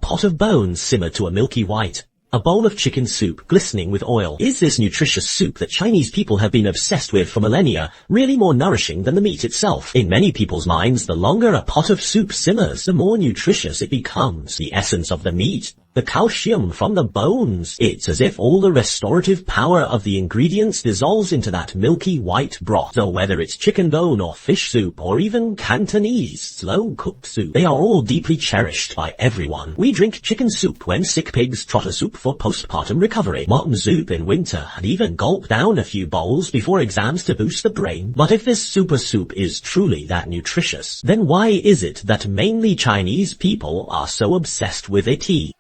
pot of bones simmered to a milky white. A bowl of chicken soup glistening with oil. Is this nutritious soup that Chinese people have been obsessed with for millennia really more nourishing than the meat itself? In many people's minds, the longer a pot of soup simmers, the more nutritious it becomes. The essence of the meat, the calcium from the bones. It's as if all the restorative power of the ingredients dissolves into that milky white broth. So whether it's chicken bone or fish soup or even Cantonese slow-cooked soup, they are all deeply cherished by everyone. We drink chicken soup when sick pigs, trotter soup for postpartum recovery, mutton soup in winter, and even gulp down a few bowls before exams to boost the brain. But if this super soup is truly that nutritious, then why is it that mainly Chinese people are so obsessed with it?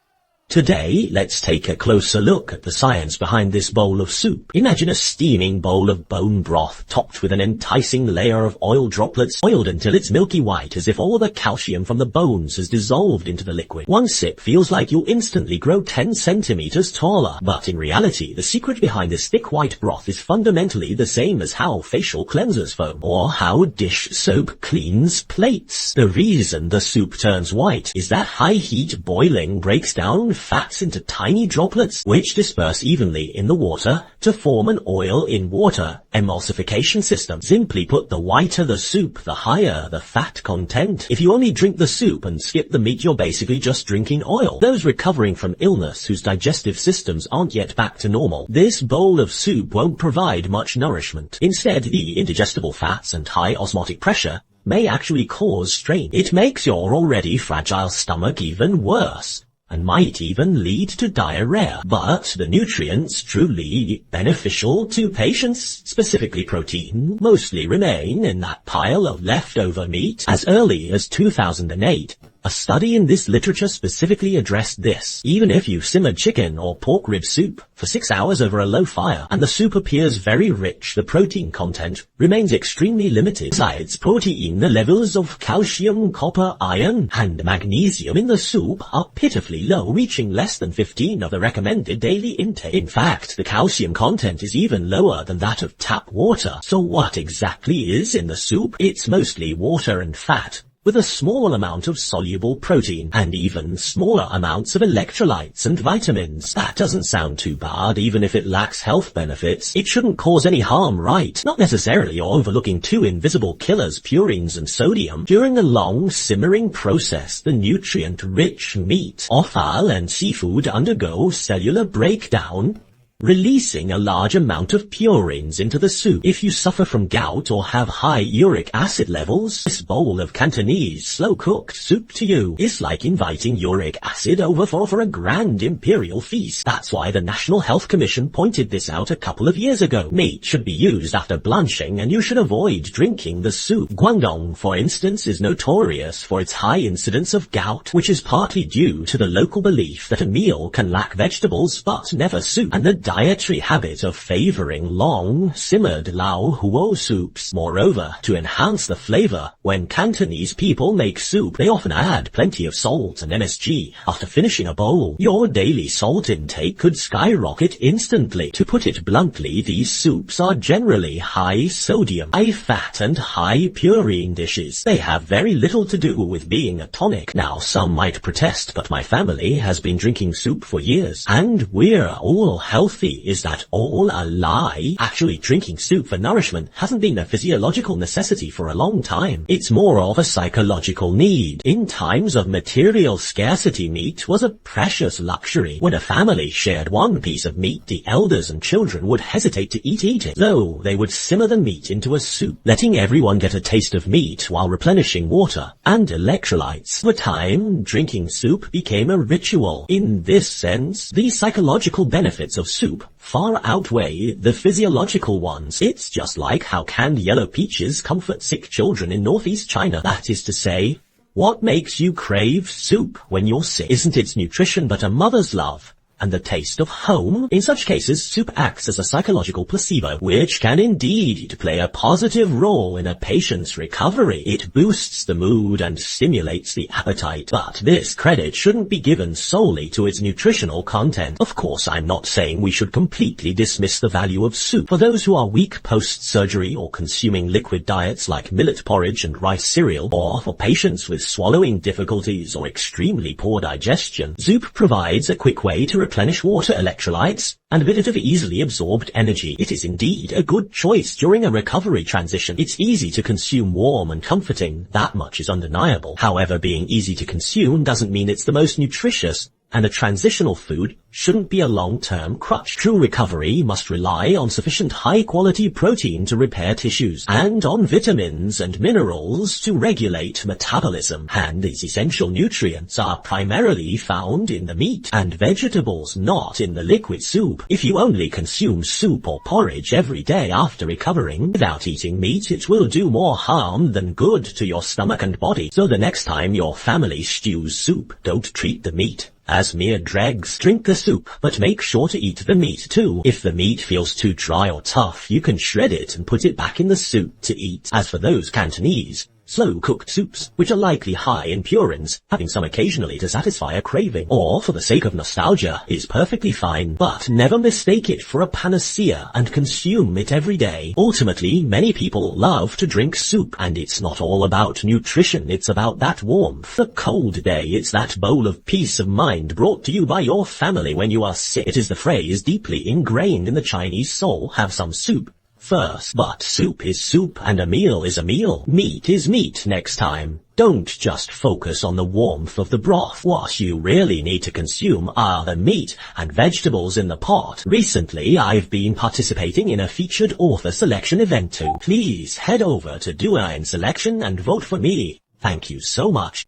Today, let's take a closer look at the science behind this bowl of soup. Imagine a steaming bowl of bone broth topped with an enticing layer of oil droplets, oiled until it's milky white as if all the calcium from the bones has dissolved into the liquid. One sip feels like you'll instantly grow 10 centimeters taller. But in reality, the secret behind this thick white broth is fundamentally the same as how facial cleansers foam, or how dish soap cleans plates. The reason the soup turns white is that high heat boiling breaks down fats into tiny droplets, which disperse evenly in the water to form an oil in water emulsification system. Simply put, the whiter the soup, the higher the fat content. If you only drink the soup and skip the meat, you're basically just drinking oil. Those recovering from illness whose digestive systems aren't yet back to normal, this bowl of soup won't provide much nourishment. Instead, the indigestible fats and high osmotic pressure may actually cause strain. It makes your already fragile stomach even worse, and might even lead to diarrhea. But the nutrients truly beneficial to patients, specifically protein, mostly remain in that pile of leftover meat. As early as 2008, a study in this literature specifically addressed this. Even if you simmer chicken or pork rib soup for 6 hours over a low fire and the soup appears very rich, the protein content remains extremely limited. Besides protein, the levels of calcium, copper, iron, and magnesium in the soup are pitifully low, reaching less than 15 of the recommended daily intake. In fact, the calcium content is even lower than that of tap water. So what exactly is in the soup? It's mostly water and fat, with a small amount of soluble protein, and even smaller amounts of electrolytes and vitamins. That doesn't sound too bad, even if it lacks health benefits. It shouldn't cause any harm, right? Not necessarily. You're overlooking two invisible killers, purines and sodium. During the long simmering process, the nutrient-rich meat, offal, and seafood undergo cellular breakdown, releasing a large amount of purines into the soup. If you suffer from gout or have high uric acid levels, this bowl of Cantonese slow-cooked soup to you is like inviting uric acid over for a grand imperial feast. That's why the National Health Commission pointed this out a couple of years ago. Meat should be used after blanching, and you should avoid drinking the soup. Guangdong, for instance, is notorious for its high incidence of gout, which is partly due to the local belief that a meal can lack vegetables but never soup, and the dietary habit of favoring long, simmered lao huo soups. Moreover, to enhance the flavor, when Cantonese people make soup, they often add plenty of salt and MSG. After finishing a bowl, your daily salt intake could skyrocket instantly. To put it bluntly, these soups are generally high sodium, high fat, and high purine dishes. They have very little to do with being a tonic. Now, some might protest, but my family has been drinking soup for years, and we're all healthy. Is that all a lie? Actually, drinking soup for nourishment hasn't been a physiological necessity for a long time. It's more of a psychological need. In times of material scarcity, meat was a precious luxury. When a family shared one piece of meat, the elders and children would hesitate to eat it, though they would simmer the meat into a soup, letting everyone get a taste of meat while replenishing water and electrolytes. Over time, drinking soup became a ritual. In this sense, the psychological benefits of soup far outweigh the physiological ones. It's just like how canned yellow peaches comfort sick children in northeast China. That is to say, what makes you crave soup when you're sick isn't its nutrition but a mother's love and the taste of home. In such cases, soup acts as a psychological placebo, which can indeed play a positive role in a patient's recovery. It boosts the mood and stimulates the appetite, but this credit shouldn't be given solely to its nutritional content. Of course, I'm not saying we should completely dismiss the value of soup. For those who are weak post-surgery or consuming liquid diets like millet porridge and rice cereal, or for patients with swallowing difficulties or extremely poor digestion, soup provides a quick way to replenish water electrolytes and a bit of easily absorbed energy. It is indeed a good choice during a recovery transition. It's easy to consume, warm and comforting. That much is undeniable. However, being easy to consume doesn't mean it's the most nutritious, and a transitional food shouldn't be a long-term crutch. True recovery must rely on sufficient high-quality protein to repair tissues and on vitamins and minerals to regulate metabolism. And these essential nutrients are primarily found in the meat and vegetables, not in the liquid soup. If you only consume soup or porridge every day after recovering without eating meat, it will do more harm than good to your stomach and body. So the next time your family stews soup, don't treat the meat as mere dregs. Drink the soup, but make sure to eat the meat too. If the meat feels too dry or tough, you can shred it and put it back in the soup to eat. As for those Cantonese slow-cooked soups, which are likely high in purines, having some occasionally to satisfy a craving, or for the sake of nostalgia, is perfectly fine. But never mistake it for a panacea and consume it every day. Ultimately, many people love to drink soup, and it's not all about nutrition, it's about that warmth. The cold day, it's that bowl of peace of mind brought to you by your family when you are sick. It is the phrase deeply ingrained in the Chinese soul, have some soup first. But soup is soup, and a meal is a meal. Meat is meat next time. Don't just focus on the warmth of the broth. What you really need to consume are the meat and vegetables in the pot. Recently, I've been participating in a featured author selection event too. Please head over to Douyin Selection and vote for me. Thank you so much.